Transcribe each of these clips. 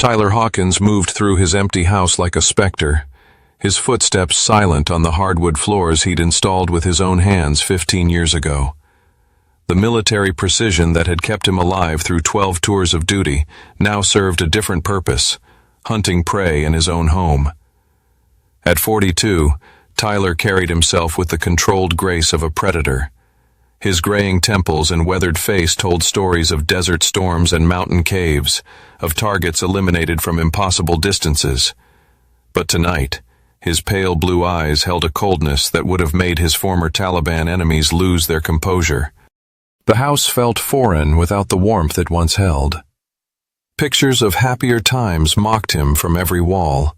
Tyler Hawkins moved through his empty house like a specter, his footsteps silent on the hardwood floors he'd installed with his own hands 15 years ago. The military precision that had kept him alive through 12 tours of duty now served a different purpose, hunting prey in his own home. At 42, Tyler carried himself with the controlled grace of a predator. His graying temples and weathered face told stories of desert storms and mountain caves, of targets eliminated from impossible distances. But tonight, his pale blue eyes held a coldness that would have made his former Taliban enemies lose their composure. The house felt foreign without the warmth it once held. Pictures of happier times mocked him from every wall.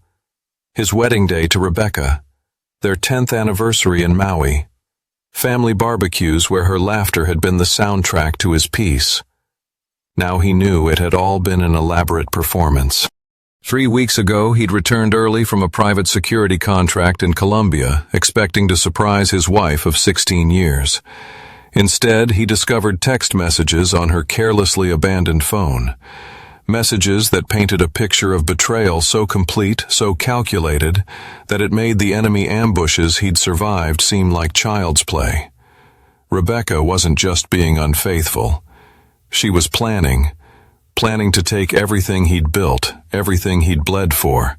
His wedding day to Rebecca, their 10th anniversary in Maui, family barbecues where her laughter had been the soundtrack to his peace. Now he knew it had all been an elaborate performance. 3 weeks ago, he'd returned early from a private security contract in Colombia, expecting to surprise his wife of 16 years. Instead, he discovered text messages on her carelessly abandoned phone. Messages that painted a picture of betrayal so complete, so calculated, that it made the enemy ambushes he'd survived seem like child's play. Rebecca wasn't just being unfaithful. She was planning to take everything he'd built, everything he'd bled for.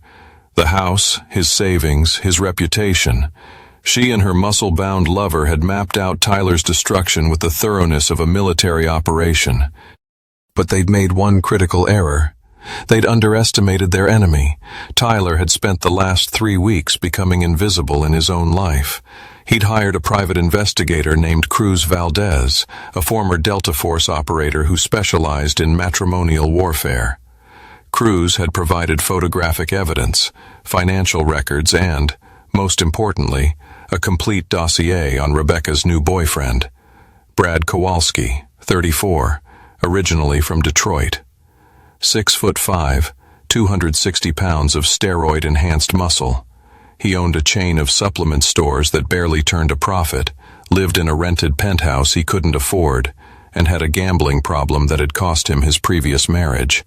The house, his savings, his reputation. She and her muscle-bound lover had mapped out Tyler's destruction with the thoroughness of a military operation. But they'd made one critical error. They'd underestimated their enemy. Tyler had spent the last 3 weeks becoming invisible in his own life. He'd hired a private investigator named Cruz Valdez, a former Delta Force operator who specialized in matrimonial warfare. Cruz had provided photographic evidence, financial records, and, most importantly, a complete dossier on Rebecca's new boyfriend, Brad Kowalski, 34, originally from Detroit. 6'5", 260 pounds of steroid-enhanced muscle. He owned a chain of supplement stores that barely turned a profit, lived in a rented penthouse he couldn't afford, and had a gambling problem that had cost him his previous marriage.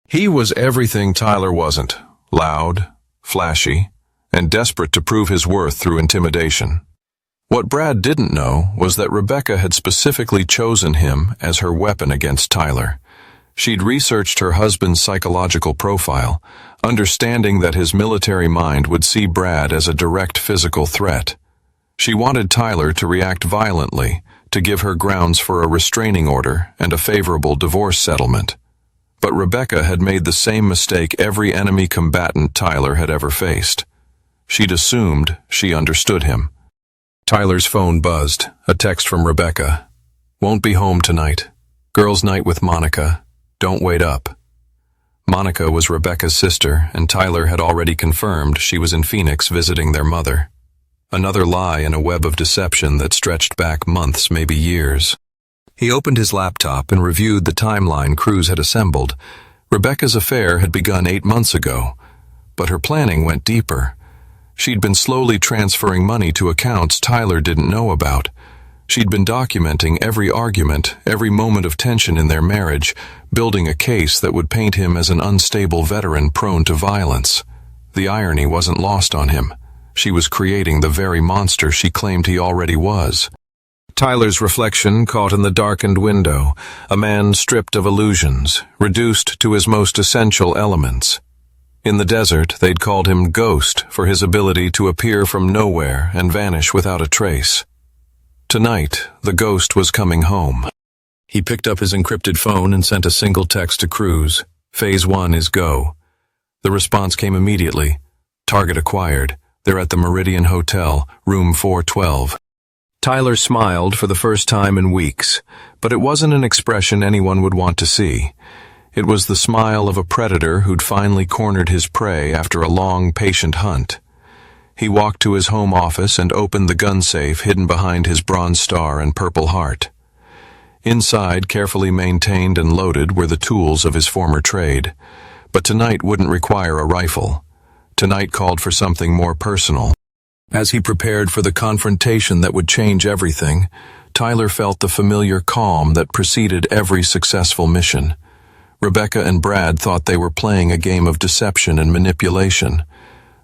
He was everything Tyler wasn't: loud, flashy, and desperate to prove his worth through intimidation. What Brad didn't know was that Rebecca had specifically chosen him as her weapon against Tyler. She'd researched her husband's psychological profile, understanding that his military mind would see Brad as a direct physical threat. She wanted Tyler to react violently, to give her grounds for a restraining order and a favorable divorce settlement. But Rebecca had made the same mistake every enemy combatant Tyler had ever faced. She'd assumed she understood him. Tyler's phone buzzed, a text from Rebecca. "Won't be home tonight. Girls' night with Monica. Don't wait up." Monica was Rebecca's sister, and Tyler had already confirmed she was in Phoenix visiting their mother. Another lie in a web of deception that stretched back months, maybe years. He opened his laptop and reviewed the timeline Cruz had assembled. Rebecca's affair had begun 8 months ago, but her planning went deeper. She'd been slowly transferring money to accounts Tyler didn't know about. She'd been documenting every argument, every moment of tension in their marriage, building a case that would paint him as an unstable veteran prone to violence. The irony wasn't lost on him. She was creating the very monster she claimed he already was. Tyler's reflection caught in the darkened window, a man stripped of illusions, reduced to his most essential elements. In the desert, they'd called him Ghost for his ability to appear from nowhere and vanish without a trace. Tonight, the ghost was coming home. He picked up his encrypted phone and sent a single text to Cruz. "Phase 1 is go." The response came immediately. "Target acquired. They're at the Meridian Hotel, room 412. Tyler smiled for the first time in weeks, but it wasn't an expression anyone would want to see. It was the smile of a predator who'd finally cornered his prey after a long, patient hunt. He walked to his home office and opened the gun safe hidden behind his Bronze Star and Purple Heart. Inside, carefully maintained and loaded, were the tools of his former trade. But tonight wouldn't require a rifle. Tonight called for something more personal. As he prepared for the confrontation that would change everything, Tyler felt the familiar calm that preceded every successful mission. Rebecca and Brad thought they were playing a game of deception and manipulation.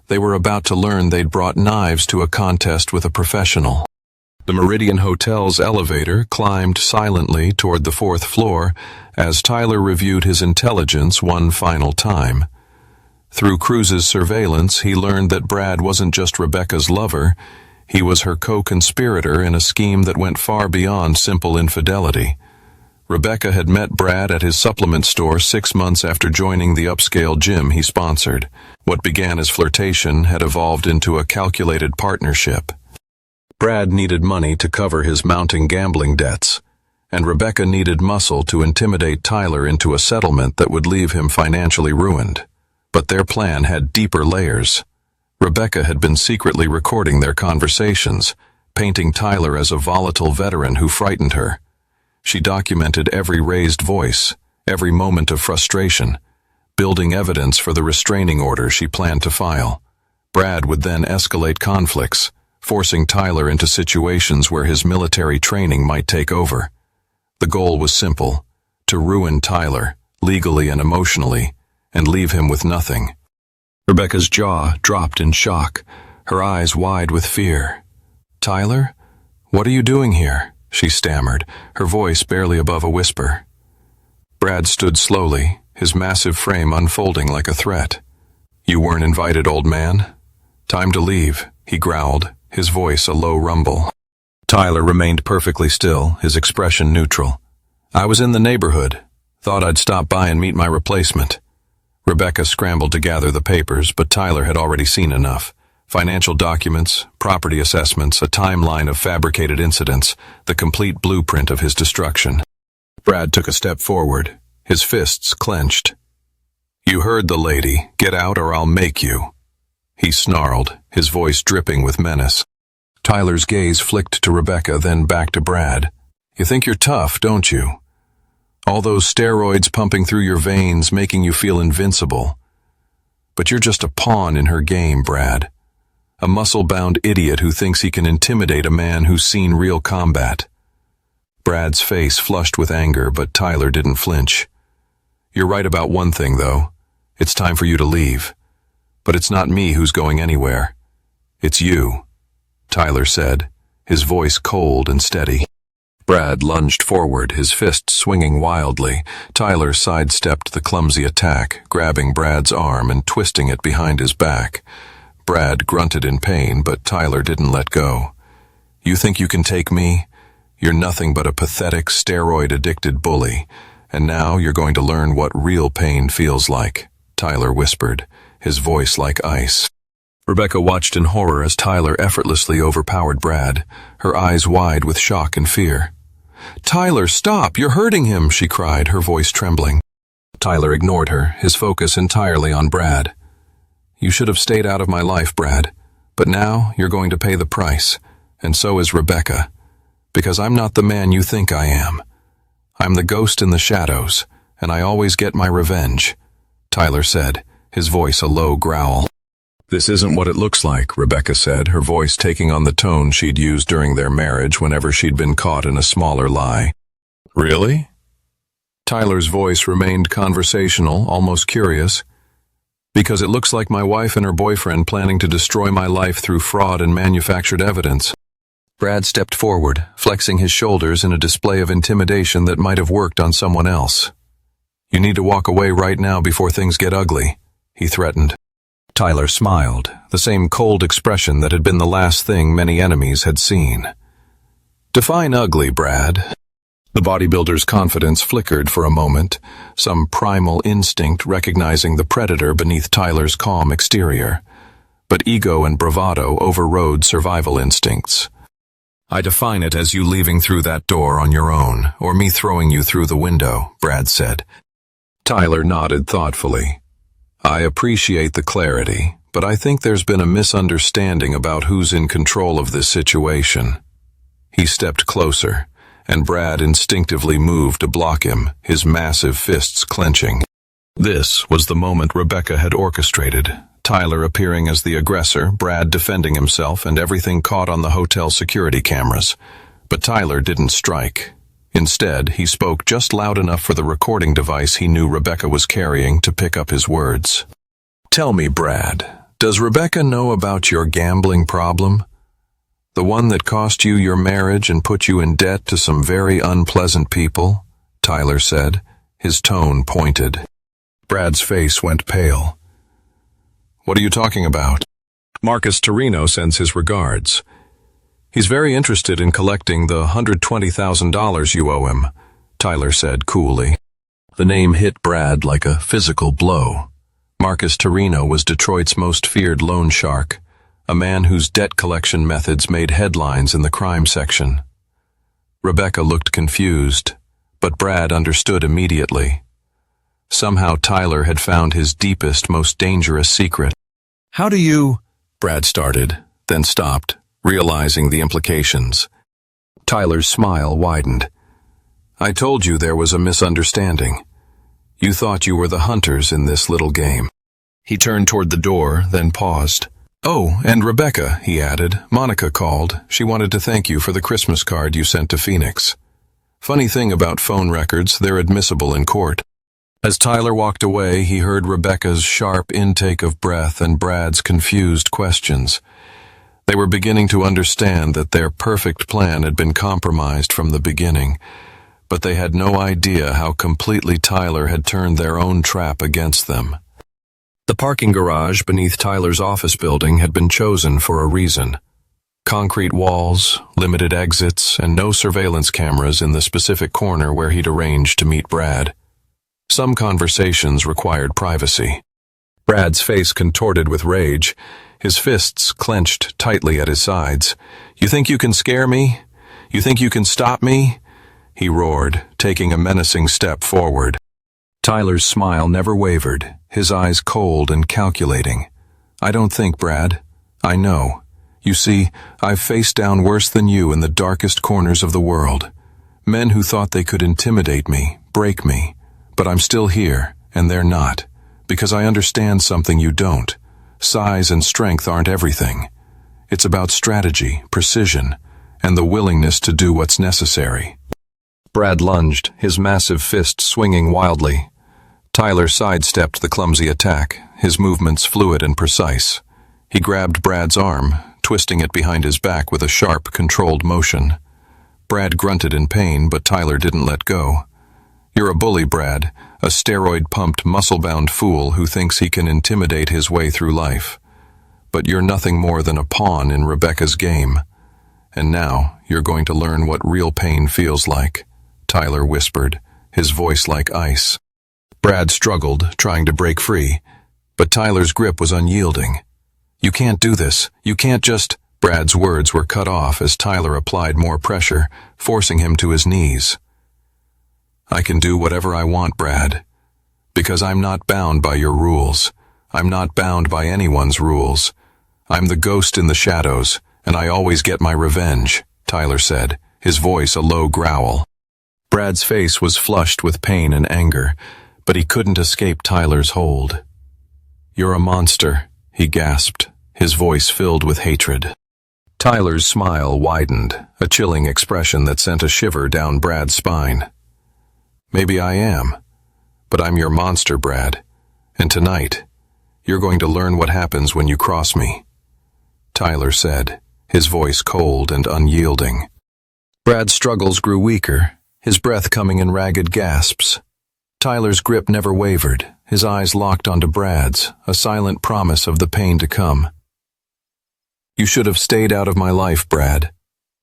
They were about to learn they'd brought knives to a contest with a professional. The Meridian Hotel's elevator climbed silently toward the 4th floor as Tyler reviewed his intelligence one final time. Through Cruz's surveillance, he learned that Brad wasn't just Rebecca's lover, he was her co-conspirator in a scheme that went far beyond simple infidelity. Rebecca had met Brad at his supplement store 6 months after joining the upscale gym he sponsored. What began as flirtation had evolved into a calculated partnership. Brad needed money to cover his mounting gambling debts, and Rebecca needed muscle to intimidate Tyler into a settlement that would leave him financially ruined. But their plan had deeper layers. Rebecca had been secretly recording their conversations, painting Tyler as a volatile veteran who frightened her. She documented every raised voice, every moment of frustration, building evidence for the restraining order she planned to file. Brad would then escalate conflicts, forcing Tyler into situations where his military training might take over. The goal was simple: to ruin Tyler, legally and emotionally, and leave him with nothing. Rebecca's jaw dropped in shock, her eyes wide with fear. "Tyler? What are you doing here?" she stammered, her voice barely above a whisper. Brad stood slowly, his massive frame unfolding like a threat. "You weren't invited, old man. Time to leave," he growled, his voice a low rumble. Tyler remained perfectly still, his expression neutral. "I was in the neighborhood. Thought I'd stop by and meet my replacement." Rebecca scrambled to gather the papers, but Tyler had already seen enough. Financial documents, property assessments, a timeline of fabricated incidents, the complete blueprint of his destruction. Brad took a step forward, his fists clenched. "You heard the lady. Get out or I'll make you," he snarled, his voice dripping with menace. Tyler's gaze flicked to Rebecca, then back to Brad. "You think you're tough, don't you? All those steroids pumping through your veins, making you feel invincible. But you're just a pawn in her game, Brad. A muscle-bound idiot who thinks he can intimidate a man who's seen real combat." Brad's face flushed with anger, but Tyler didn't flinch. "You're right about one thing, though. It's time for you to leave. But it's not me who's going anywhere. It's you," Tyler said, his voice cold and steady. Brad lunged forward, his fist swinging wildly. Tyler sidestepped the clumsy attack, grabbing Brad's arm and twisting it behind his back. Brad grunted in pain, but Tyler didn't let go. "You think you can take me? You're nothing but a pathetic, steroid-addicted bully, and now you're going to learn what real pain feels like," Tyler whispered, his voice like ice. Rebecca watched in horror as Tyler effortlessly overpowered Brad, her eyes wide with shock and fear. "Tyler, stop! You're hurting him!" she cried, her voice trembling. Tyler ignored her, his focus entirely on Brad. "You should have stayed out of my life, Brad, but now you're going to pay the price, and so is Rebecca, because I'm not the man you think I am. I'm the ghost in the shadows, and I always get my revenge," Tyler said, his voice a low growl. "This isn't what it looks like," Rebecca said, her voice taking on the tone she'd used during their marriage whenever she'd been caught in a smaller lie. "Really?" Tyler's voice remained conversational, almost curious. "Because it looks like my wife and her boyfriend planning to destroy my life through fraud and manufactured evidence." Brad stepped forward, flexing his shoulders in a display of intimidation that might have worked on someone else. "You need to walk away right now before things get ugly," he threatened. Tyler smiled, the same cold expression that had been the last thing many enemies had seen. "Define ugly, Brad." The bodybuilder's confidence flickered for a moment, some primal instinct recognizing the predator beneath Tyler's calm exterior. But ego and bravado overrode survival instincts. "I define it as you leaving through that door on your own, or me throwing you through the window," Brad said. Tyler nodded thoughtfully. "I appreciate the clarity, but I think there's been a misunderstanding about who's in control of this situation." He stepped closer, and Brad instinctively moved to block him, his massive fists clenching. This was the moment Rebecca had orchestrated, Tyler appearing as the aggressor, Brad defending himself, and everything caught on the hotel security cameras. But Tyler didn't strike. Instead, he spoke just loud enough for the recording device he knew Rebecca was carrying to pick up his words. "Tell me, Brad, does Rebecca know about your gambling problem? The one that cost you your marriage and put you in debt to some very unpleasant people?" Tyler said, his tone pointed. Brad's face went pale. "What are you talking about?" "Marcus Torino sends his regards. He's very interested in collecting the $120,000 you owe him," Tyler said coolly. The name hit Brad like a physical blow. Marcus Torino was Detroit's most feared loan shark, a man whose debt collection methods made headlines in the crime section. Rebecca looked confused, but Brad understood immediately. Somehow Tyler had found his deepest, most dangerous secret. "How do you—" Brad started, then stopped, realizing the implications. Tyler's smile widened. "I told you there was a misunderstanding. You thought you were the hunters in this little game." He turned toward the door, then paused. "Oh, and Rebecca," he added. "Monica called. She wanted to thank you for the Christmas card you sent to Phoenix. Funny thing about phone records, they're admissible in court." As Tyler walked away, he heard Rebecca's sharp intake of breath and Brad's confused questions. They were beginning to understand that their perfect plan had been compromised from the beginning, but they had no idea how completely Tyler had turned their own trap against them. The parking garage beneath Tyler's office building had been chosen for a reason. Concrete walls, limited exits, and no surveillance cameras in the specific corner where he'd arranged to meet Brad. Some conversations required privacy. Brad's face contorted with rage, his fists clenched tightly at his sides. "You think you can scare me? You think you can stop me?" he roared, taking a menacing step forward. Tyler's smile never wavered, his eyes cold and calculating. "I don't think, Brad. I know. You see, I've faced down worse than you in the darkest corners of the world. Men who thought they could intimidate me, break me. But I'm still here, and they're not, because I understand something you don't. Size and strength aren't everything. It's about strategy, precision, and the willingness to do what's necessary." Brad lunged, his massive fist swinging wildly. Tyler sidestepped the clumsy attack, his movements fluid and precise. He grabbed Brad's arm, twisting it behind his back with a sharp, controlled motion. Brad grunted in pain, but Tyler didn't let go. "You're a bully, Brad, a steroid-pumped, muscle-bound fool who thinks he can intimidate his way through life. But you're nothing more than a pawn in Rebecca's game. And now you're going to learn what real pain feels like," Tyler whispered, his voice like ice. Brad struggled, trying to break free, but Tyler's grip was unyielding. "You can't do this. You can't just—" Brad's words were cut off as Tyler applied more pressure, forcing him to his knees. "I can do whatever I want, Brad, because I'm not bound by your rules. I'm not bound by anyone's rules. I'm the ghost in the shadows, and I always get my revenge," Tyler said, his voice a low growl. Brad's face was flushed with pain and anger, but he couldn't escape Tyler's hold. "You're a monster," he gasped, his voice filled with hatred. Tyler's smile widened, a chilling expression that sent a shiver down Brad's spine. "Maybe I am, but I'm your monster, Brad, and tonight, you're going to learn what happens when you cross me," Tyler said, his voice cold and unyielding. Brad's struggles grew weaker, his breath coming in ragged gasps. Tyler's grip never wavered, his eyes locked onto Brad's, a silent promise of the pain to come. "You should have stayed out of my life, Brad,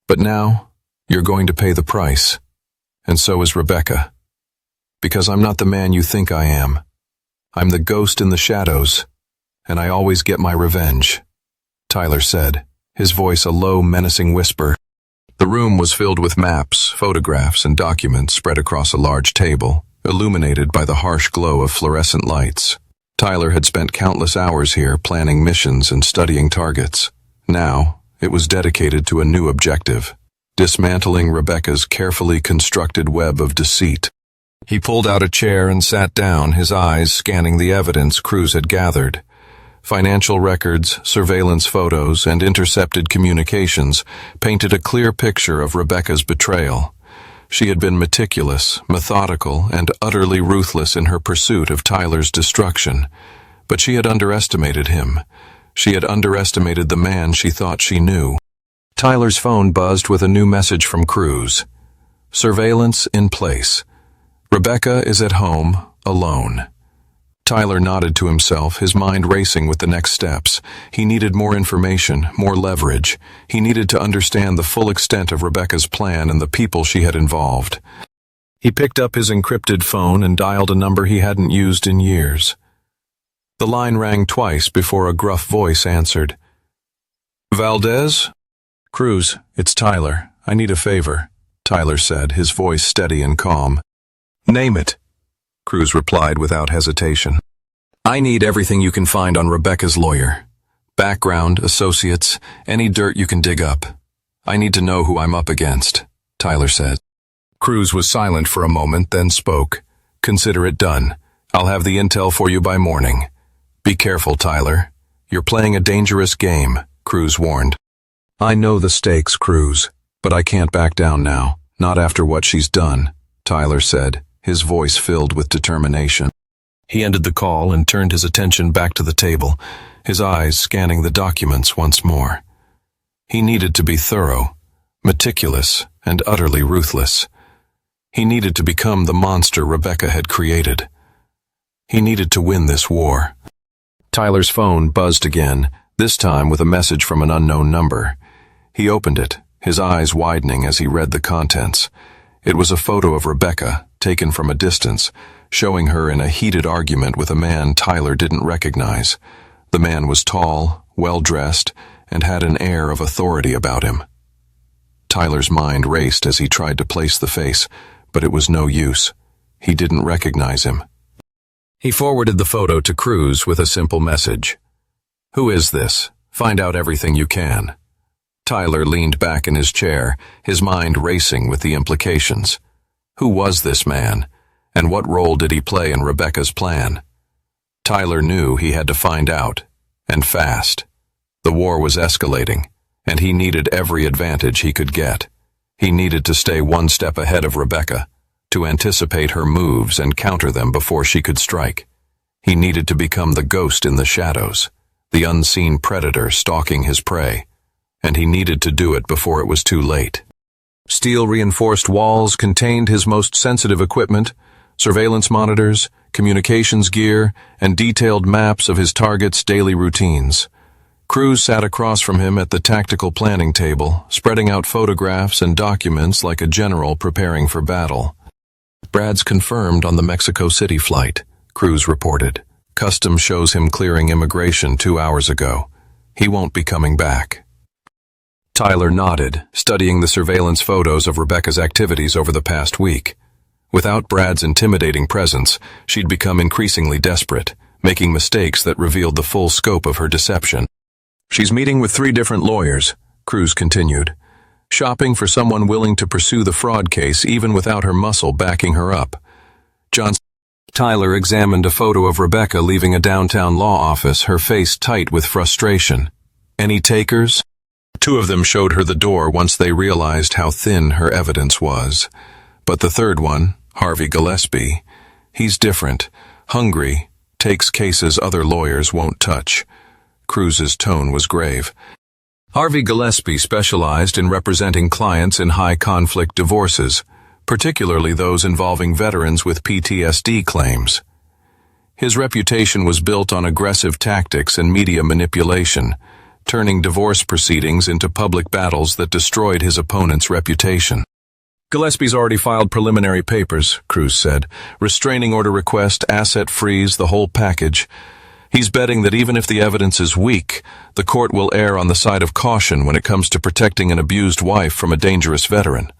but now you're going to pay the price, and so is Rebecca. Because I'm not the man you think I am. I'm the ghost in the shadows, and I always get my revenge," Tyler said, his voice a low, menacing whisper. The room was filled with maps, photographs, and documents spread across a large table, illuminated by the harsh glow of fluorescent lights. Tyler had spent countless hours here planning missions and studying targets. Now, it was dedicated to a new objective, dismantling Rebecca's carefully constructed web of deceit. He pulled out a chair and sat down, his eyes scanning the evidence Cruz had gathered. Financial records, surveillance photos, and intercepted communications painted a clear picture of Rebecca's betrayal. She had been meticulous, methodical, and utterly ruthless in her pursuit of Tyler's destruction. But she had underestimated him. She had underestimated the man she thought she knew. Tyler's phone buzzed with a new message from Cruz. Surveillance in place. Rebecca is at home, alone. Tyler nodded to himself, his mind racing with the next steps. He needed more information, more leverage. He needed to understand the full extent of Rebecca's plan and the people she had involved. He picked up his encrypted phone and dialed a number he hadn't used in years. The line rang twice before a gruff voice answered. Valdez? Cruz, it's Tyler. I need a favor, Tyler said, his voice steady and calm. Name it, Cruz replied without hesitation. I need everything you can find on Rebecca's lawyer. Background, associates, any dirt you can dig up. I need to know who I'm up against, Tyler said. Cruz was silent for a moment, then spoke. Consider it done. I'll have the intel for you by morning. Be careful, Tyler. You're playing a dangerous game, Cruz warned. I know the stakes, Cruz, but I can't back down now, not after what she's done, Tyler said, his voice filled with determination. He ended the call and turned his attention back to the table, his eyes scanning the documents once more. He needed to be thorough, meticulous, and utterly ruthless. He needed to become the monster Rebecca had created. He needed to win this war. Tyler's phone buzzed again, this time with a message from an unknown number. He opened it, his eyes widening as he read the contents. It was a photo of Rebecca, taken from a distance, showing her in a heated argument with a man Tyler didn't recognize. The man was tall, well-dressed, and had an air of authority about him. Tyler's mind raced as he tried to place the face, but it was no use. He didn't recognize him. He forwarded the photo to Cruz with a simple message. Who is this? Find out everything you can. Tyler leaned back in his chair, his mind racing with the implications. Who was this man, and what role did he play in Rebecca's plan? Tyler knew he had to find out, and fast. The war was escalating, and he needed every advantage he could get. He needed to stay one step ahead of Rebecca, to anticipate her moves and counter them before she could strike. He needed to become the ghost in the shadows, the unseen predator stalking his prey, and he needed to do it before it was too late. Steel-reinforced walls contained his most sensitive equipment, surveillance monitors, communications gear, and detailed maps of his target's daily routines. Cruz sat across from him at the tactical planning table, spreading out photographs and documents like a general preparing for battle. Brad's confirmed on the Mexico City flight, Cruz reported. Customs shows him clearing immigration 2 hours ago. He won't be coming back. Tyler nodded, studying the surveillance photos of Rebecca's activities over the past week. Without Brad's intimidating presence, she'd become increasingly desperate, making mistakes that revealed the full scope of her deception. She's meeting with 3 different lawyers, Cruz continued, shopping for someone willing to pursue the fraud case even without her muscle backing her up. Tyler examined a photo of Rebecca leaving a downtown law office, her face tight with frustration. Any takers? 2 of them showed her the door once they realized how thin her evidence was. But the third one, Harvey Gillespie, he's different, hungry, takes cases other lawyers won't touch. Cruz's tone was grave. Harvey Gillespie specialized in representing clients in high-conflict divorces, particularly those involving veterans with PTSD claims. His reputation was built on aggressive tactics and media manipulation, turning divorce proceedings into public battles that destroyed his opponent's reputation. Gillespie's already filed preliminary papers, Cruz said. Restraining order request, asset freeze, the whole package. He's betting that even if the evidence is weak, the court will err on the side of caution when it comes to protecting an abused wife from a dangerous veteran.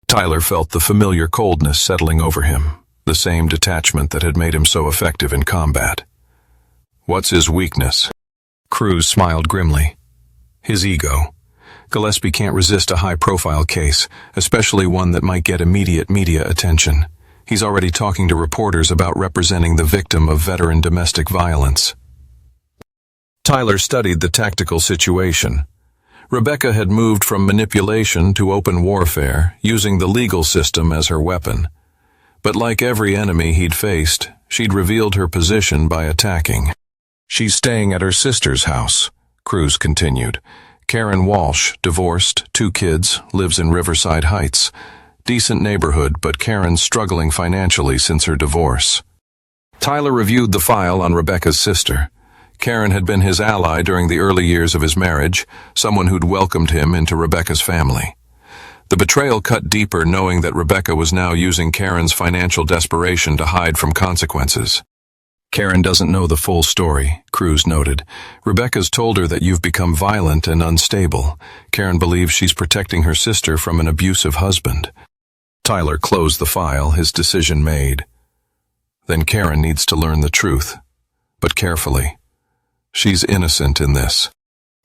Tyler felt the familiar coldness settling over him, the same detachment that had made him so effective in combat. What's his weakness? Cruz smiled grimly. His ego. Gillespie can't resist a high-profile case, especially one that might get immediate media attention. He's already talking to reporters about representing the victim of veteran domestic violence. Tyler studied the tactical situation. Rebecca had moved from manipulation to open warfare, using the legal system as her weapon. But like every enemy he'd faced, she'd revealed her position by attacking. "She's staying at her sister's house," Cruz continued. "Karen Walsh, divorced, 2 kids, lives in Riverside Heights. Decent neighborhood, but Karen's struggling financially since her divorce." Tyler reviewed the file on Rebecca's sister. Karen had been his ally during the early years of his marriage, someone who'd welcomed him into Rebecca's family. The betrayal cut deeper, knowing that Rebecca was now using Karen's financial desperation to hide from consequences. "Karen doesn't know the full story," Cruz noted. "Rebecca's told her that you've become violent and unstable. Karen believes she's protecting her sister from an abusive husband." Tyler closed the file, his decision made. Then Karen needs to learn the truth, but carefully. She's innocent in this.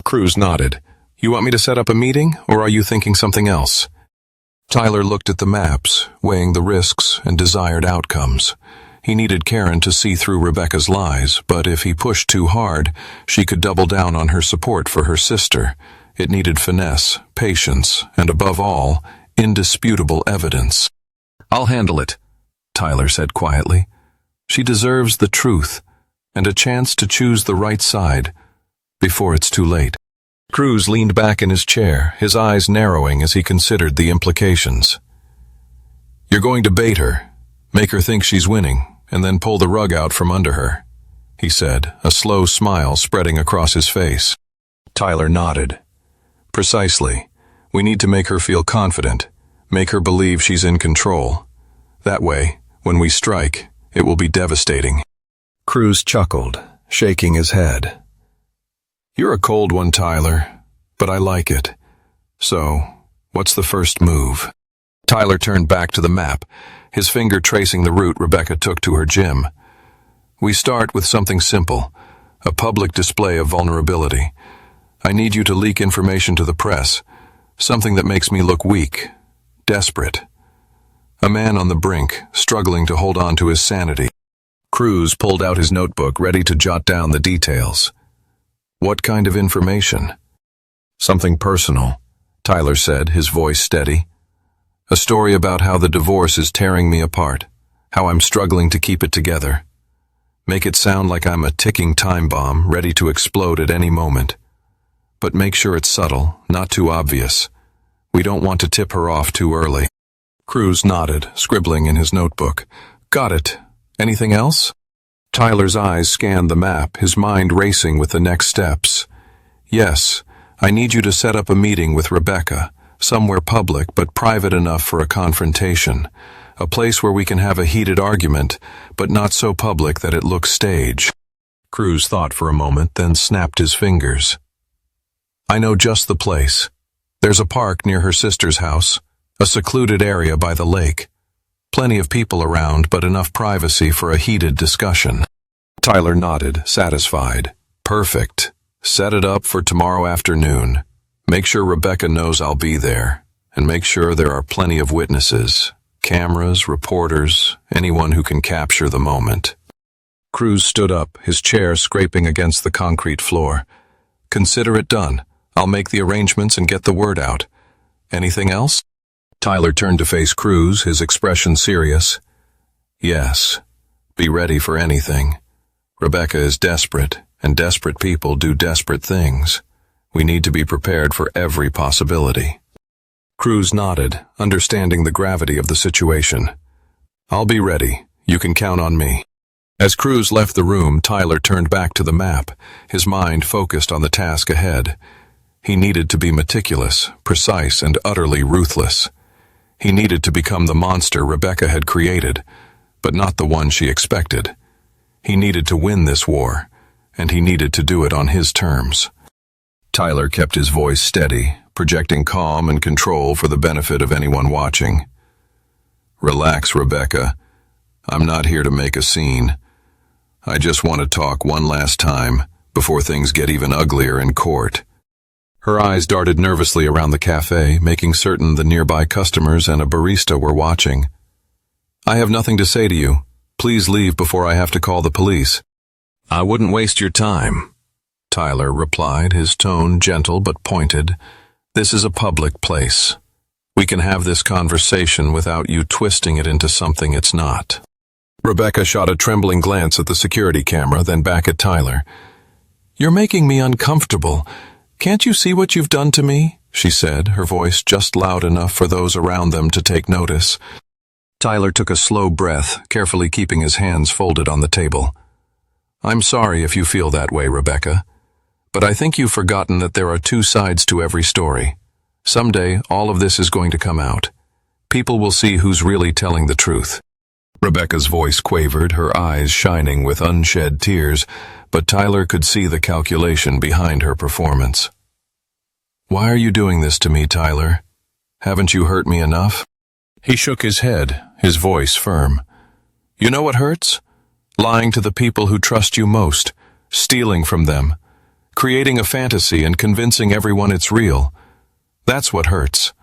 Cruz nodded. "You want me to set up a meeting, or are you thinking something else?" Tyler looked at the maps, weighing the risks and desired outcomes. He needed Karen to see through Rebecca's lies, but if he pushed too hard, she could double down on her support for her sister. It needed finesse, patience, and above all, indisputable evidence. "I'll handle it," Tyler said quietly. "She deserves the truth, and a chance to choose the right side, before it's too late." Cruz leaned back in his chair, his eyes narrowing as he considered the implications. "You're going to bait her, make her think she's winning, and then pull the rug out from under her," he said, a slow smile spreading across his face. Tyler nodded. "Precisely. We need to make her feel confident, make her believe she's in control. That way, when we strike, it will be devastating." Cruz chuckled, shaking his head. "You're a cold one, Tyler, but I like it. So, what's the first move?" Tyler turned back to the map, his finger tracing the route Rebecca took to her gym. "We start with something simple, a public display of vulnerability. I need you to leak information to the press, something that makes me look weak, desperate. A man on the brink, struggling to hold on to his sanity." Cruz pulled out his notebook, ready to jot down the details. "What kind of information?" "Something personal," Tyler said, his voice steady. "A story about how the divorce is tearing me apart, how I'm struggling to keep it together. Make it sound like I'm a ticking time bomb, ready to explode at any moment. But make sure it's subtle, not too obvious. We don't want to tip her off too early." Cruz nodded, scribbling in his notebook. "Got it. Anything else?" Tyler's eyes scanned the map, his mind racing with the next steps. "Yes, I need you to set up a meeting with Rebecca, somewhere public but private enough for a confrontation. A place where we can have a heated argument, but not so public that it looks staged." Cruz thought for a moment, then snapped his fingers. "I know just the place. There's a park near her sister's house, a secluded area by the lake. Plenty of people around, but enough privacy for a heated discussion." Tyler nodded, satisfied. "Perfect. Set it up for tomorrow afternoon. Make sure Rebecca knows I'll be there, and make sure there are plenty of witnesses, cameras, reporters, anyone who can capture the moment." Cruz stood up, his chair scraping against the concrete floor. "Consider it done. I'll make the arrangements and get the word out. Anything else?" Tyler turned to face Cruz, his expression serious. "Yes. Be ready for anything. Rebecca is desperate, and desperate people do desperate things. We need to be prepared for every possibility." Cruz nodded, understanding the gravity of the situation. "I'll be ready. You can count on me." As Cruz left the room, Tyler turned back to the map, his mind focused on the task ahead. He needed to be meticulous, precise, and utterly ruthless. He needed to become the monster Rebecca had created, but not the one she expected. He needed to win this war, and he needed to do it on his terms. Tyler kept his voice steady, projecting calm and control for the benefit of anyone watching. "Relax, Rebecca. I'm not here to make a scene. I just want to talk one last time before things get even uglier in court." Her eyes darted nervously around the cafe, making certain the nearby customers and a barista were watching. "I have nothing to say to you. Please leave before I have to call the police." "I wouldn't waste your time." Tyler replied, his tone gentle but pointed. "This is a public place. We can have this conversation without you twisting it into something it's not." Rebecca shot a trembling glance at the security camera, then back at Tyler. "You're making me uncomfortable. Can't you see what you've done to me?" she said, her voice just loud enough for those around them to take notice. Tyler took a slow breath, carefully keeping his hands folded on the table. "I'm sorry if you feel that way, Rebecca. But I think you've forgotten that there are two sides to every story. Someday, all of this is going to come out. People will see who's really telling the truth." Rebecca's voice quavered, her eyes shining with unshed tears, but Tyler could see the calculation behind her performance. "Why are you doing this to me, Tyler? Haven't you hurt me enough?" He shook his head, his voice firm. "You know what hurts? Lying to the people who trust you most, stealing from them, creating a fantasy and convincing everyone it's real. That's what hurts."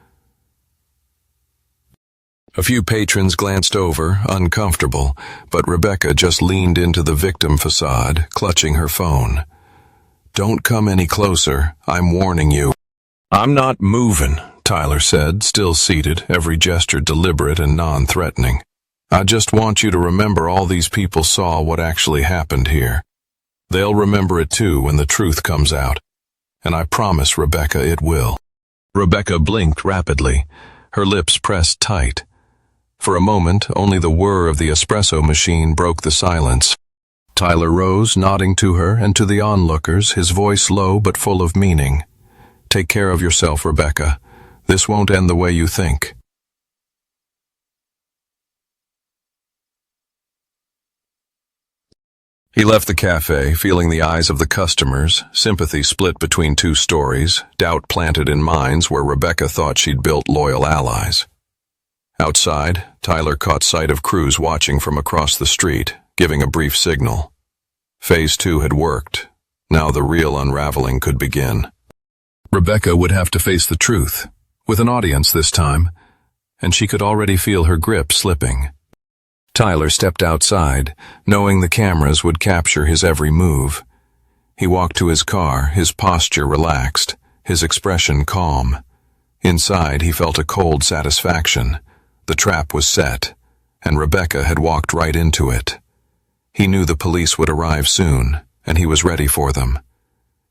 A few patrons glanced over, uncomfortable, but Rebecca just leaned into the victim facade, clutching her phone. "Don't come any closer, I'm warning you." "I'm not moving," Tyler said, still seated, every gesture deliberate and non-threatening. "I just want you to remember all these people saw what actually happened here. They'll remember it too when the truth comes out. And I promise, Rebecca, it will." Rebecca blinked rapidly, her lips pressed tight. For a moment, only the whir of the espresso machine broke the silence. Tyler rose, nodding to her and to the onlookers, his voice low but full of meaning. "Take care of yourself, Rebecca. This won't end the way you think." He left the cafe, feeling the eyes of the customers, sympathy split between two stories, doubt planted in minds where Rebecca thought she'd built loyal allies. Outside, Tyler caught sight of Cruz watching from across the street, giving a brief signal. Phase 2 had worked. Now the real unraveling could begin. Rebecca would have to face the truth, with an audience this time, and she could already feel her grip slipping. Tyler stepped outside, knowing the cameras would capture his every move. He walked to his car, his posture relaxed, his expression calm. Inside, he felt a cold satisfaction. The trap was set, and Rebecca had walked right into it. He knew the police would arrive soon, and he was ready for them.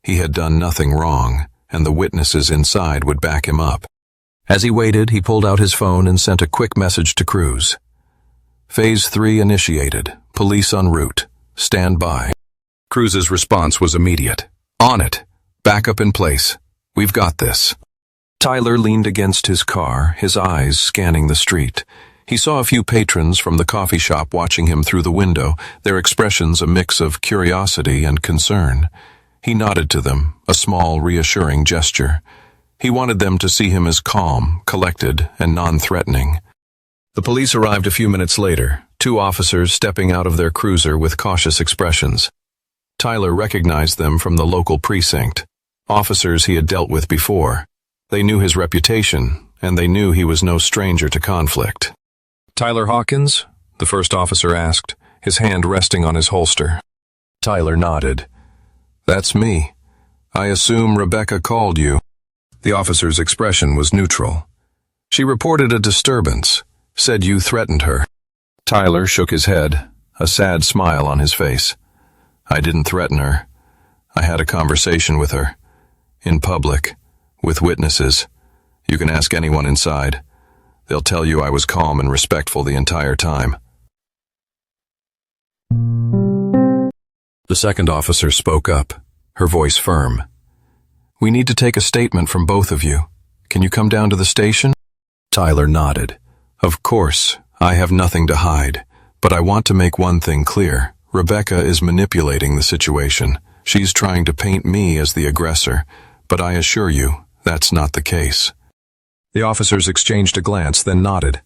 He had done nothing wrong, and the witnesses inside would back him up. As he waited, he pulled out his phone and sent a quick message to Cruz. "Phase 3 initiated. Police en route. Stand by." Cruz's response was immediate. "On it. Back up in place. We've got this." Tyler leaned against his car, his eyes scanning the street. He saw a few patrons from the coffee shop watching him through the window, their expressions a mix of curiosity and concern. He nodded to them, a small, reassuring gesture. He wanted them to see him as calm, collected, and non-threatening. The police arrived a few minutes later, two officers stepping out of their cruiser with cautious expressions. Tyler recognized them from the local precinct, officers he had dealt with before. They knew his reputation, and they knew he was no stranger to conflict. "Tyler Hawkins?" the first officer asked, his hand resting on his holster. Tyler nodded. "That's me. I assume Rebecca called you." The officer's expression was neutral. "She reported a disturbance, said you threatened her." Tyler shook his head, a sad smile on his face. "I didn't threaten her. I had a conversation with her. In public. With witnesses. You can ask anyone inside. They'll tell you I was calm and respectful the entire time." The second officer spoke up, her voice firm. "We need to take a statement from both of you. Can you come down to the station?" Tyler nodded. "Of course, I have nothing to hide, but I want to make one thing clear. Rebecca is manipulating the situation. She's trying to paint me as the aggressor, but I assure you, that's not the case." The officers exchanged a glance, then nodded.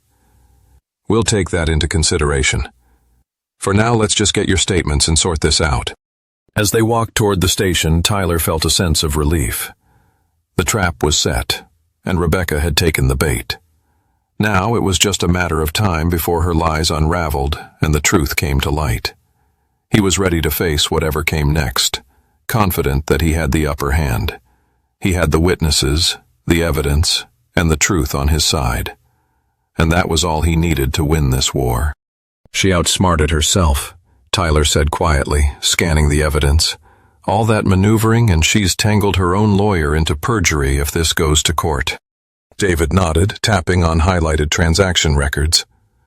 "We'll take that into consideration. For now, let's just get your statements and sort this out." As they walked toward the station, Tyler felt a sense of relief. The trap was set, and Rebecca had taken the bait. Now it was just a matter of time before her lies unraveled and the truth came to light. He was ready to face whatever came next, confident that he had the upper hand. He had the witnesses, the evidence, and the truth on his side. And that was all he needed to win this war. "She outsmarted herself," Tyler said quietly, scanning the evidence. "All that maneuvering, and she's tangled her own lawyer into perjury if this goes to court." David nodded, tapping on highlighted transaction records.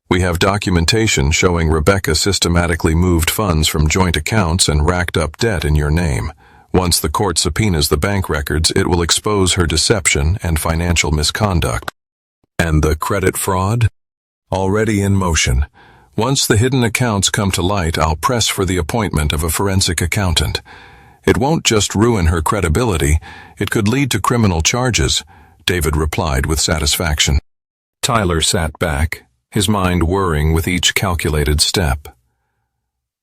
"We have documentation showing Rebecca systematically moved funds from joint accounts and racked up debt in your name. Once the court subpoenas the bank records, it will expose her deception and financial misconduct." "And the credit fraud?" "Already in motion. Once the hidden accounts come to light, I'll press for the appointment of a forensic accountant. It won't just ruin her credibility, it could lead to criminal charges," David replied with satisfaction. Tyler sat back, his mind whirring with each calculated step.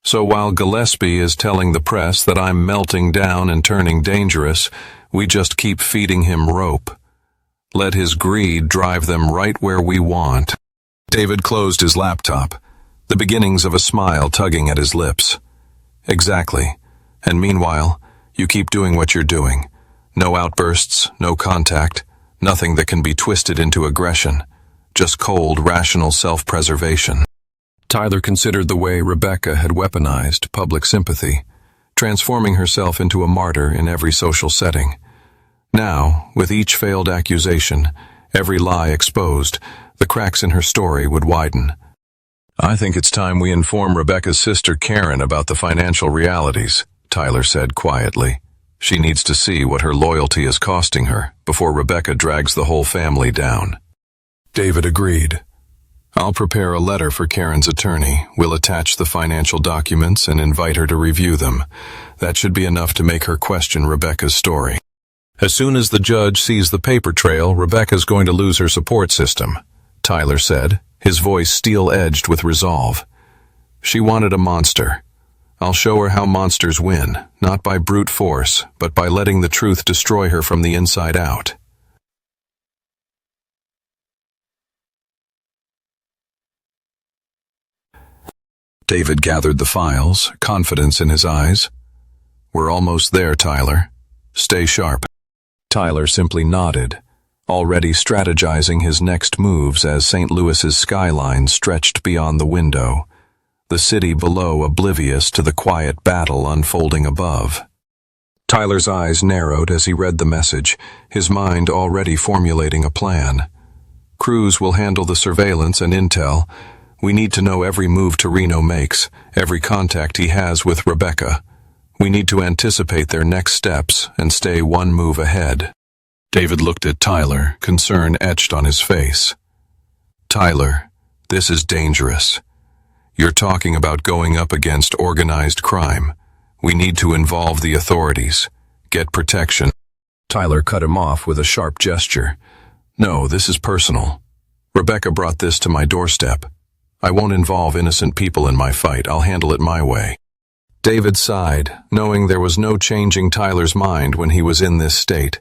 "So while Gillespie is telling the press that I'm melting down and turning dangerous, we just keep feeding him rope. Let his greed drive them right where we want." David closed his laptop, the beginnings of a smile tugging at his lips. "Exactly. And meanwhile, you keep doing what you're doing. No outbursts, no contact, nothing that can be twisted into aggression. Just cold, rational self-preservation." Tyler considered the way Rebecca had weaponized public sympathy, transforming herself into a martyr in every social setting. Now, with each failed accusation, every lie exposed, the cracks in her story would widen. "I think it's time we inform Rebecca's sister Karen about the financial realities," Tyler said quietly. "She needs to see what her loyalty is costing her before Rebecca drags the whole family down." David agreed. "I'll prepare a letter for Karen's attorney. We'll attach the financial documents and invite her to review them. That should be enough to make her question Rebecca's story. As soon as the judge sees the paper trail, Rebecca's going to lose her support system," Tyler said, his voice steel-edged with resolve. "She wanted a monster. I'll show her how monsters win, not by brute force, but by letting the truth destroy her from the inside out." David gathered the files, confidence in his eyes. "We're almost there, Tyler. Stay sharp." Tyler simply nodded, already strategizing his next moves as St. Louis's skyline stretched beyond the window, the city below oblivious to the quiet battle unfolding above. Tyler's eyes narrowed as he read the message, his mind already formulating a plan. "Cruz will handle the surveillance and intel. We need to know every move Torino makes, every contact he has with Rebecca. We need to anticipate their next steps and stay one move ahead." David looked at Tyler, concern etched on his face. "Tyler, this is dangerous. You're talking about going up against organized crime. We need to involve the authorities. Get protection." Tyler cut him off with a sharp gesture. "No, this is personal. Rebecca brought this to my doorstep. I won't involve innocent people in my fight. I'll handle it my way." David sighed, knowing there was no changing Tyler's mind when he was in this state.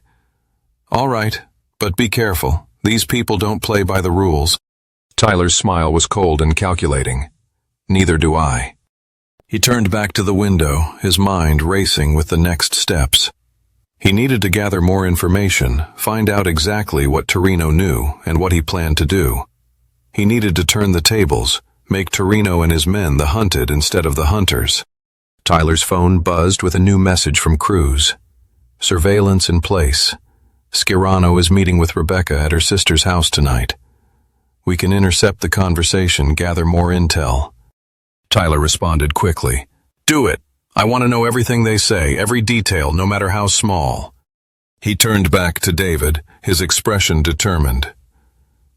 "All right, but be careful. These people don't play by the rules." Tyler's smile was cold and calculating. "Neither do I." He turned back to the window, his mind racing with the next steps. He needed to gather more information, find out exactly what Torino knew and what he planned to do. He needed to turn the tables, make Torino and his men the hunted instead of the hunters. Tyler's phone buzzed with a new message from Cruz. "Surveillance in place. Schirano is meeting with Rebecca at her sister's house tonight. We can intercept the conversation, gather more intel." Tyler responded quickly. "Do it. I want to know everything they say, every detail, no matter how small." He turned back to David, his expression determined.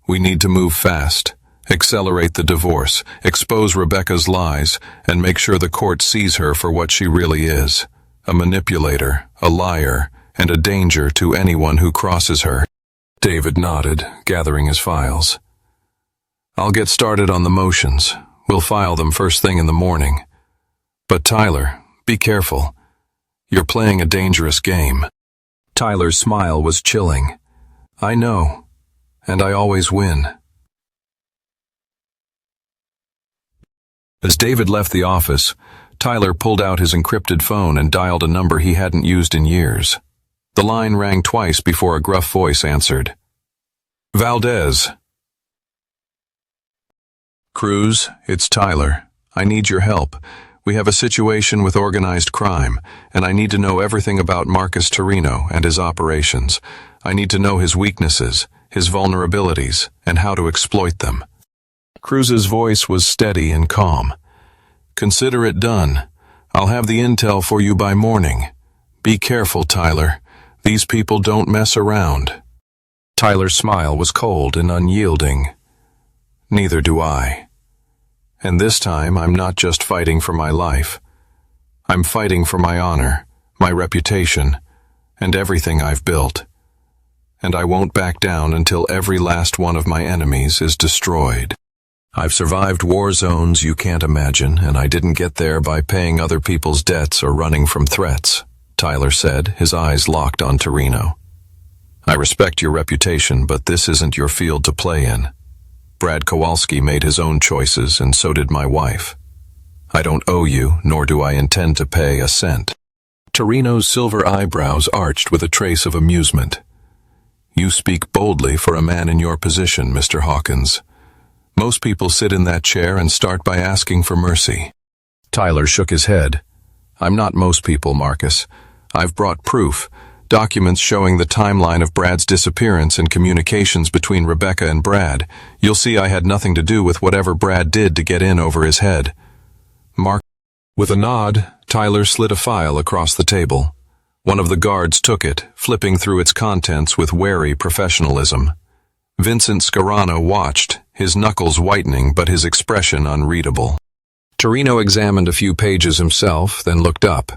"We need to move fast, accelerate the divorce, expose Rebecca's lies, and make sure the court sees her for what she really is, a manipulator, a liar, and a danger to anyone who crosses her." David nodded, gathering his files. "I'll get started on the motions. We'll file them first thing in the morning. But Tyler, be careful. You're playing a dangerous game." Tyler's smile was chilling. "I know. And I always win." As David left the office, Tyler pulled out his encrypted phone and dialed a number he hadn't used in years. The line rang twice before a gruff voice answered. Valdez. Cruz, it's Tyler. I need your help. We have a situation with organized crime, and I need to know everything about Marcus Torino and his operations. I need to know his weaknesses, his vulnerabilities, and how to exploit them. Cruz's voice was steady and calm. Consider it done. I'll have the intel for you by morning. Be careful, Tyler. These people don't mess around. Tyler's smile was cold and unyielding. Neither do I. And this time I'm not just fighting for my life. I'm fighting for my honor, my reputation, and everything I've built. And I won't back down until every last one of my enemies is destroyed. I've survived war zones you can't imagine, and I didn't get there by paying other people's debts or running from threats, Tyler said, his eyes locked on Torino. I respect your reputation, but this isn't your field to play in. Brad Kowalski made his own choices, and so did my wife. I don't owe you, nor do I intend to pay a cent. Torino's silver eyebrows arched with a trace of amusement. You speak boldly for a man in your position, Mr. Hawkins. Most people sit in that chair and start by asking for mercy. Tyler shook his head. I'm not most people, Marcus. I've brought proof, documents showing the timeline of Brad's disappearance and communications between Rebecca and Brad. You'll see I had nothing to do with whatever Brad did to get in over his head. With a nod, Tyler slid a file across the table. One of the guards took it, flipping through its contents with wary professionalism. Vincent Scarano watched, his knuckles whitening but his expression unreadable. Torino examined a few pages himself, then looked up.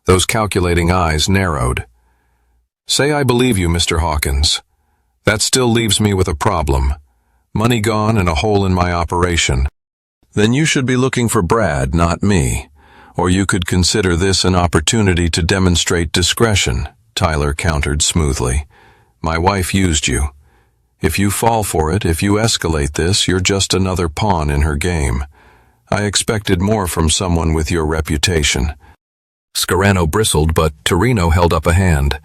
Those calculating eyes narrowed. Say I believe you, Mr. Hawkins. That still leaves me with a problem. Money gone and a hole in my operation. Then you should be looking for Brad, not me. Or you could consider this an opportunity to demonstrate discretion, Tyler countered smoothly. My wife used you. If you fall for it, if you escalate this, you're just another pawn in her game. I expected more from someone with your reputation. Scarano bristled, but Torino held up a hand.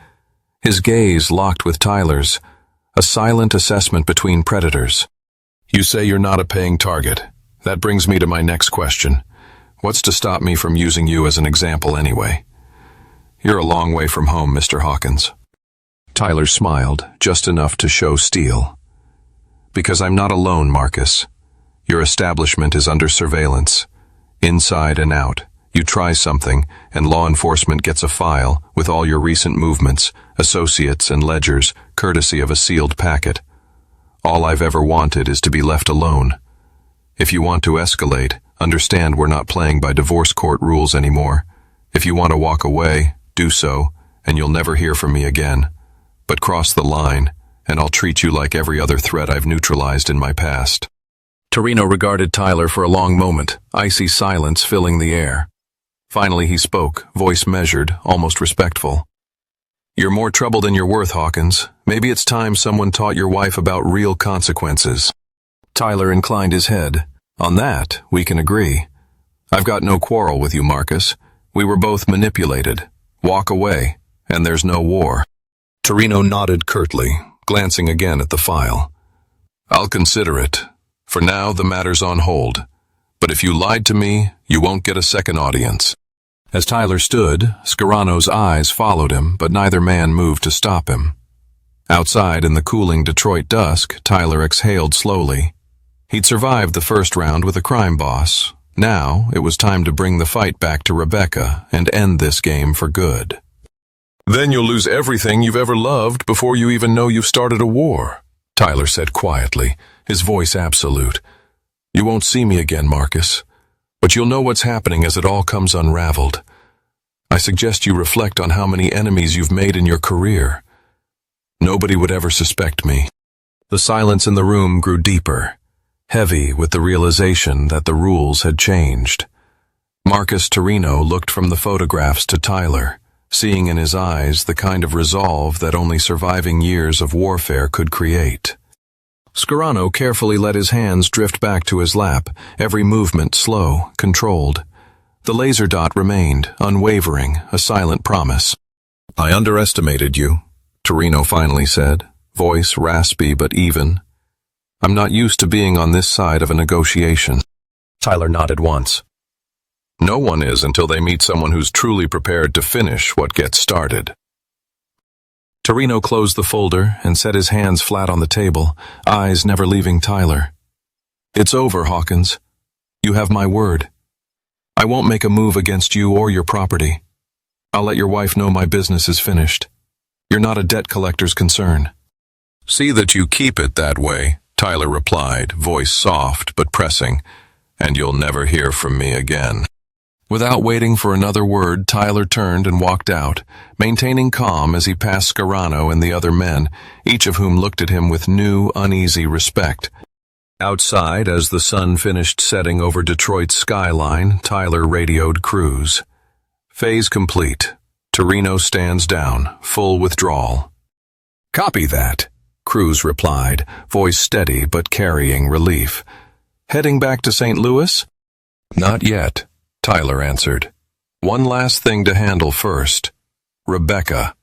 His gaze locked with Tyler's, a silent assessment between predators. You say you're not a paying target. That brings me to my next question. What's to stop me from using you as an example anyway? You're a long way from home, Mr. Hawkins. Tyler smiled, just enough to show steel. Because I'm not alone, Marcus. Your establishment is under surveillance, inside and out. You try something, and law enforcement gets a file with all your recent movements, associates and ledgers, courtesy of a sealed packet. All I've ever wanted is to be left alone. If you want to escalate, understand we're not playing by divorce court rules anymore. If you want to walk away, do so, and you'll never hear from me again. But cross the line, and I'll treat you like every other threat I've neutralized in my past. Torino regarded Tyler for a long moment, icy silence filling the air. Finally he spoke, voice measured, almost respectful. You're more trouble than you're worth, Hawkins. Maybe it's time someone taught your wife about real consequences. Tyler inclined his head. On that, we can agree. I've got no quarrel with you, Marcus. We were both manipulated. Walk away, and there's no war. Torino nodded curtly, glancing again at the file. I'll consider it. For now, the matter's on hold. But if you lied to me, you won't get a second audience. As Tyler stood, Scarano's eyes followed him, but neither man moved to stop him. Outside in the cooling Detroit dusk, Tyler exhaled slowly. He'd survived the first round with a crime boss. Now, it was time to bring the fight back to Rebecca and end this game for good. Then you'll lose everything you've ever loved before you even know you've started a war, Tyler said quietly, his voice absolute. You won't see me again, Marcus, but you'll know what's happening as it all comes unraveled. I suggest you reflect on how many enemies you've made in your career. Nobody would ever suspect me. The silence in the room grew deeper, heavy with the realization that the rules had changed. Marcus Torino looked from the photographs to Tyler, seeing in his eyes the kind of resolve that only surviving years of warfare could create. Scarano carefully let his hands drift back to his lap, every movement slow, controlled. The laser dot remained, unwavering, a silent promise. "I underestimated you," Torino finally said, voice raspy but even. "I'm not used to being on this side of a negotiation." Tyler nodded once. No one is until they meet someone who's truly prepared to finish what gets started. Torino closed the folder and set his hands flat on the table, eyes never leaving Tyler. "It's over, Hawkins. You have my word. I won't make a move against you or your property. I'll let your wife know my business is finished. You're not a debt collector's concern." "See that you keep it that way," Tyler replied, voice soft but pressing, "and you'll never hear from me again." Without waiting for another word, Tyler turned and walked out, maintaining calm as he passed Scarano and the other men, each of whom looked at him with new, uneasy respect. Outside, as the sun finished setting over Detroit's skyline, Tyler radioed Cruz. "Phase complete. Torino stands down, full withdrawal." "Copy that," Cruz replied, voice steady but carrying relief. "Heading back to St. Louis?" "Not yet," Tyler answered. "One last thing to handle first. Rebecca."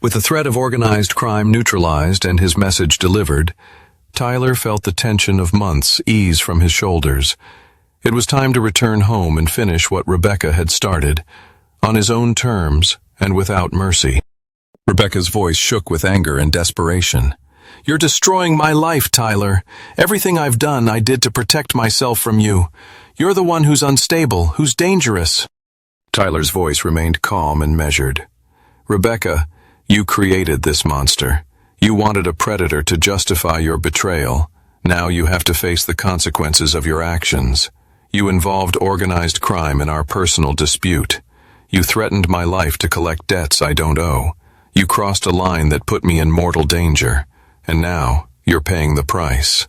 With the threat of organized crime neutralized and his message delivered, Tyler felt the tension of months ease from his shoulders. It was time to return home and finish what Rebecca had started, on his own terms and without mercy. Rebecca's voice shook with anger and desperation. "You're destroying my life, Tyler. Everything I've done, I did to protect myself from you. You're the one who's unstable, who's dangerous." Tyler's voice remained calm and measured. "Rebecca, you created this monster. You wanted a predator to justify your betrayal. Now you have to face the consequences of your actions. You involved organized crime in our personal dispute. You threatened my life to collect debts I don't owe. You crossed a line that put me in mortal danger. And now you're paying the price."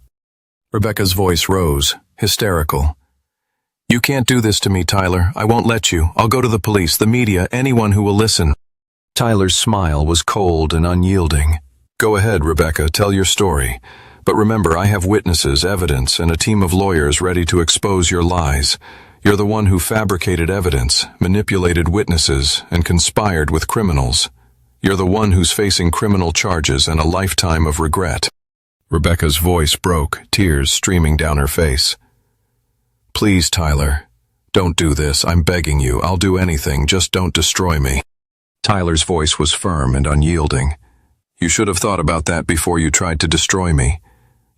Rebecca's voice rose, hysterical. "You can't do this to me, Tyler. I won't let you. I'll go to the police, the media, anyone who will listen." Tyler's smile was cold and unyielding. "Go ahead, Rebecca, tell your story. But remember, I have witnesses, evidence, and a team of lawyers ready to expose your lies. You're the one who fabricated evidence, manipulated witnesses, and conspired with criminals. You're the one who's facing criminal charges and a lifetime of regret." Rebecca's voice broke, tears streaming down her face. "Please, Tyler, don't do this. I'm begging you. I'll do anything. Just don't destroy me." Tyler's voice was firm and unyielding. "You should have thought about that before you tried to destroy me.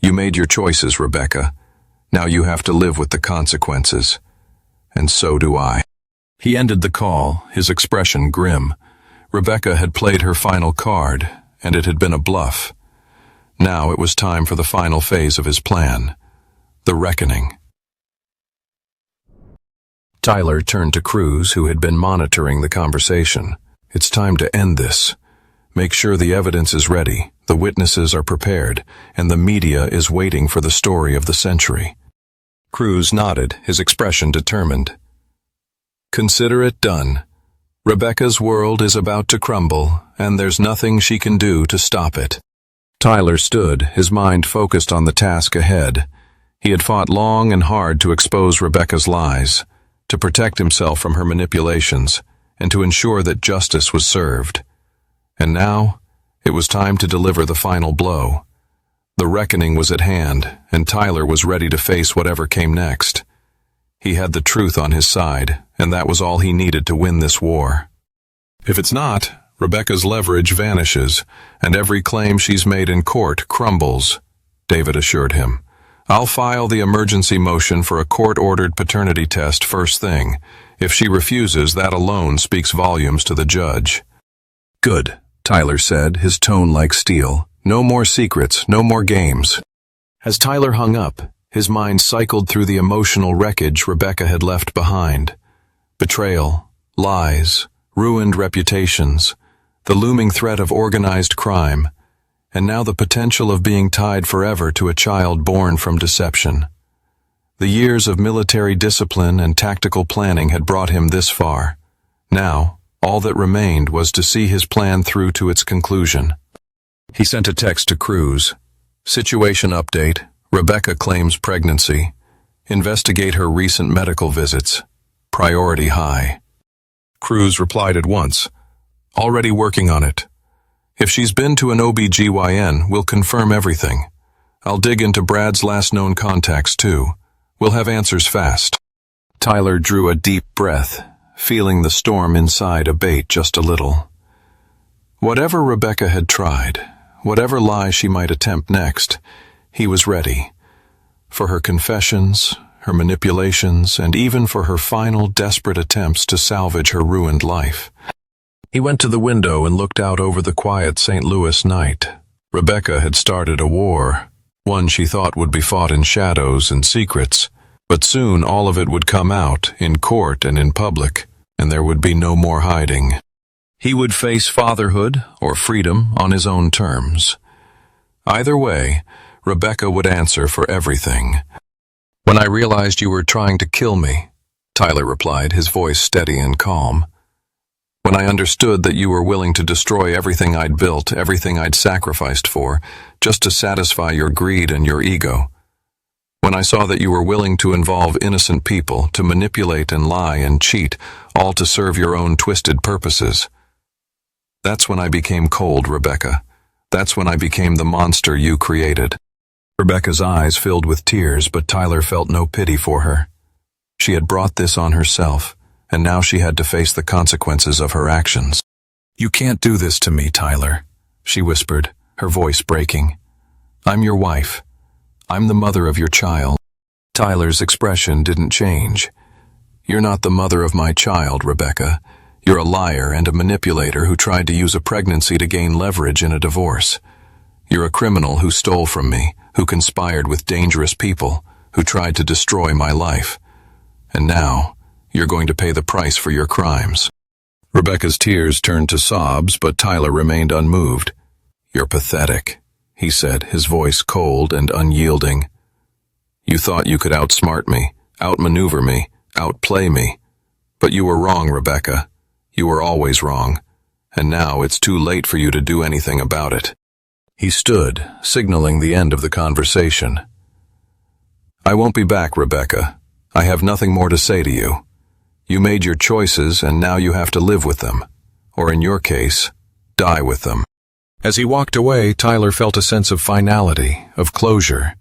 You made your choices, Rebecca. Now you have to live with the consequences. And so do I." He ended the call, his expression grim. Rebecca had played her final card, and it had been a bluff. Now it was time for the final phase of his plan, the reckoning. Tyler turned to Cruz, who had been monitoring the conversation. "It's time to end this. Make sure the evidence is ready, the witnesses are prepared, and the media is waiting for the story of the century." Cruz nodded, his expression determined. "Consider it done. Rebecca's world is about to crumble, and there's nothing she can do to stop it." Tyler stood, his mind focused on the task ahead. He had fought long and hard to expose Rebecca's lies, to protect himself from her manipulations, and to ensure that justice was served. And now, it was time to deliver the final blow. The reckoning was at hand, and Tyler was ready to face whatever came next. He had the truth on his side, and that was all he needed to win this war. If it's not, Rebecca's leverage vanishes, and every claim she's made in court crumbles, David assured him. "I'll file the emergency motion for a court-ordered paternity test first thing. If she refuses, that alone speaks volumes to the judge." "Good," Tyler said, his tone like steel. "No more secrets, no more games." As Tyler hung up, his mind cycled through the emotional wreckage Rebecca had left behind. Betrayal, lies, ruined reputations, the looming threat of organized crime, and now the potential of being tied forever to a child born from deception. The years of military discipline and tactical planning had brought him this far. Now, all that remained was to see his plan through to its conclusion. He sent a text to Cruz. "Situation update. Rebecca claims pregnancy. Investigate her recent medical visits. priority high. Cruz replied at once, "Already working on it. If she's been to an OB/GYN, we'll confirm everything. I'll dig into Brad's last known contacts too. We'll have answers fast." Tyler drew a deep breath, feeling the storm inside abate just a little. Whatever Rebecca had tried, whatever lie she might attempt next, he was ready. For her confessions, her manipulations, and even for her final desperate attempts to salvage her ruined life. He went to the window and looked out over the quiet St. Louis night. Rebecca had started a war, one she thought would be fought in shadows and secrets, but soon all of it would come out, in court and in public, and there would be no more hiding. He would face fatherhood or freedom on his own terms. Either way, Rebecca would answer for everything. "When I realized you were trying to kill me," Tyler replied, his voice steady and calm. "When I understood that you were willing to destroy everything I'd built, everything I'd sacrificed for, just to satisfy your greed and your ego. When I saw that you were willing to involve innocent people, to manipulate and lie and cheat, all to serve your own twisted purposes. That's when I became cold, Rebecca. That's when I became the monster you created." Rebecca's eyes filled with tears, but Tyler felt no pity for her. She had brought this on herself, and now she had to face the consequences of her actions. "You can't do this to me, Tyler," she whispered, her voice breaking. "I'm your wife. I'm the mother of your child." Tyler's expression didn't change. "You're not the mother of my child, Rebecca. You're a liar and a manipulator who tried to use a pregnancy to gain leverage in a divorce. You're a criminal who stole from me, who conspired with dangerous people, who tried to destroy my life. And now, you're going to pay the price for your crimes." Rebecca's tears turned to sobs, but Tyler remained unmoved. "You're pathetic," he said, his voice cold and unyielding. "You thought you could outsmart me, outmaneuver me, outplay me. But you were wrong, Rebecca. You were always wrong. And now it's too late for you to do anything about it." He stood, signaling the end of the conversation. "I won't be back, Rebecca. I have nothing more to say to you. You made your choices, and now you have to live with them. Or in your case, die with them." As he walked away, Tyler felt a sense of finality, of closure.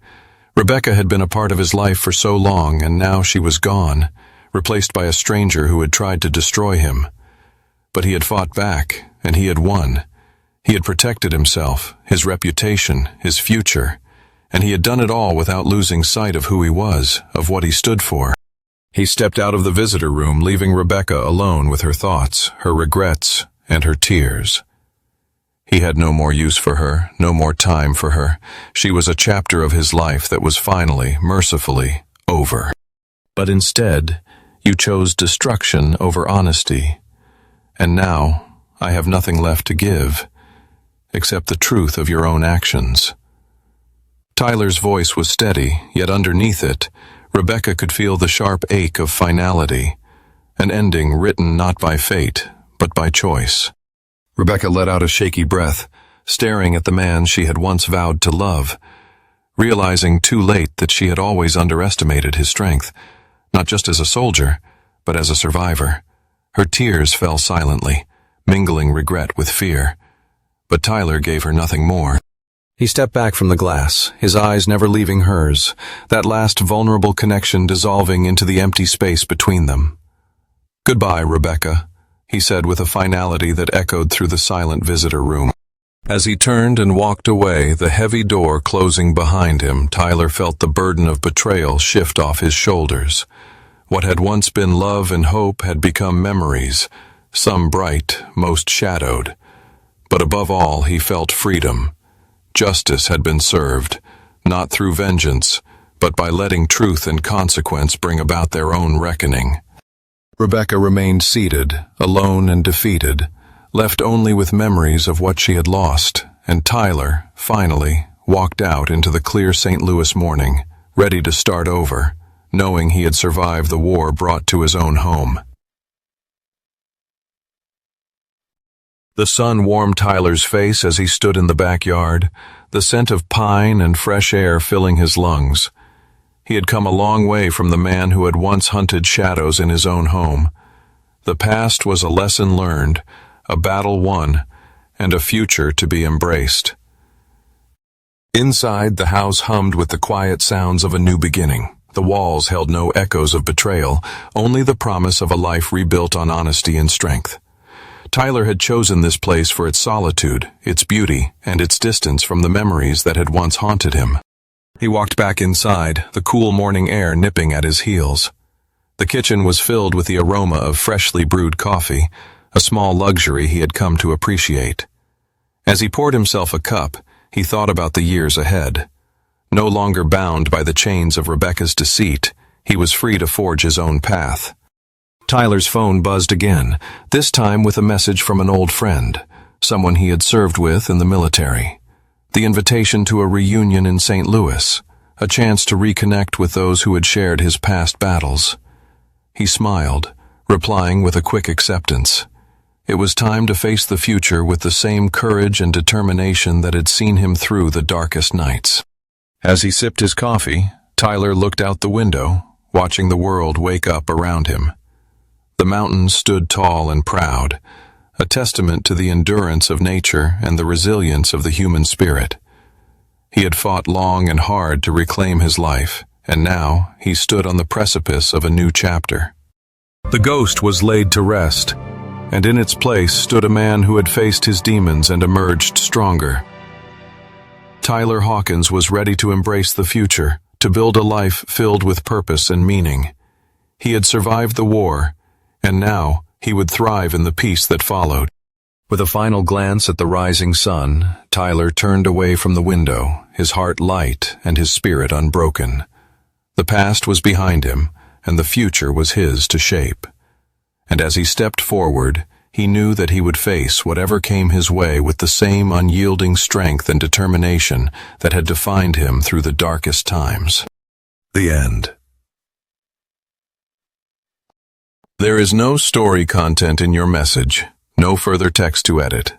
Rebecca had been a part of his life for so long, and now she was gone, replaced by a stranger who had tried to destroy him. But he had fought back, and he had won. He had protected himself, his reputation, his future, and he had done it all without losing sight of who he was, of what he stood for. He stepped out of the visitor room, leaving Rebecca alone with her thoughts, her regrets, and her tears. He had no more use for her, no more time for her. She was a chapter of his life that was finally, mercifully, over. But instead, you chose destruction over honesty. And now, I have nothing left to give, except the truth of your own actions. Tyler's voice was steady, yet underneath it, Rebecca could feel the sharp ache of finality, an ending written not by fate, but by choice. Rebecca let out a shaky breath, staring at the man she had once vowed to love, realizing too late that she had always underestimated his strength, not just as a soldier, but as a survivor. Her tears fell silently, mingling regret with fear. But Tyler gave her nothing more. He stepped back from the glass, his eyes never leaving hers, that last vulnerable connection dissolving into the empty space between them. "Goodbye, Rebecca," he said with a finality that echoed through the silent visitor room. As he turned and walked away, the heavy door closing behind him, Tyler felt the burden of betrayal shift off his shoulders. What had once been love and hope had become memories, some bright, most shadowed. But above all, he felt freedom. Justice had been served, not through vengeance, but by letting truth and consequence bring about their own reckoning. Rebecca remained seated, alone and defeated, left only with memories of what she had lost, and Tyler, finally, walked out into the clear St. Louis morning, ready to start over, knowing he had survived the war brought to his own home. The sun warmed Tyler's face as he stood in the backyard, the scent of pine and fresh air filling his lungs. He had come a long way from the man who had once hunted shadows in his own home. The past was a lesson learned, a battle won, and a future to be embraced. Inside, the house hummed with the quiet sounds of a new beginning. The walls held no echoes of betrayal, only the promise of a life rebuilt on honesty and strength. Tyler had chosen this place for its solitude, its beauty, and its distance from the memories that had once haunted him. He walked back inside, the cool morning air nipping at his heels. The kitchen was filled with the aroma of freshly brewed coffee, a small luxury he had come to appreciate. As he poured himself a cup, he thought about the years ahead. No longer bound by the chains of Rebecca's deceit, he was free to forge his own path. Tyler's phone buzzed again, this time with a message from an old friend, someone he had served with in the military. The invitation to a reunion in St. Louis, a chance to reconnect with those who had shared his past battles. He smiled, replying with a quick acceptance. It was time to face the future with the same courage and determination that had seen him through the darkest nights. As he sipped his coffee, Tyler looked out the window, watching the world wake up around him. The mountains stood tall and proud, a testament to the endurance of nature and the resilience of the human spirit. He had fought long and hard to reclaim his life, and now he stood on the precipice of a new chapter. The ghost was laid to rest, and in its place stood a man who had faced his demons and emerged stronger. Tyler Hawkins was ready to embrace the future, to build a life filled with purpose and meaning. He had survived the war, and now he would thrive in the peace that followed. With a final glance at the rising sun, Tyler turned away from the window, his heart light and his spirit unbroken. The past was behind him, and the future was his to shape. And as he stepped forward, he knew that he would face whatever came his way with the same unyielding strength and determination that had defined him through the darkest times. The end. There is no story content in your message, no further text to edit.